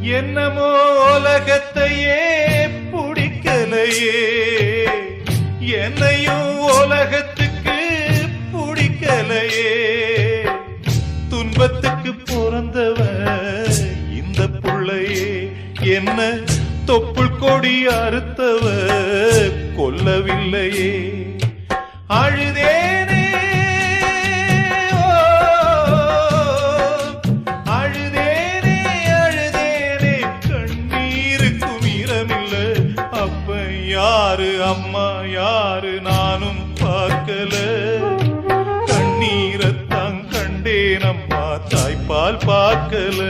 என்னமோ உலகத்தையே பிடிக்கலையே, என்னையும் உலகத்துக்கு பிடிக்கலையே. துன்பத்துக்கு பிறந்தவன் இந்த புள்ளையே, என்ன தொப்புள் கொடி அறுத்தவ கொல்லவில்லையே. அழுதேனே அழுதேனே அழுதேனே, கண்ணீருக்கும் ஈரமில்ல. அப்ப யாரு அம்மா யாரு நானும் பார்க்கல. கண்ணீரத்தான் கண்டேன் அம்மா, தாய்ப்பால் பார்க்கல.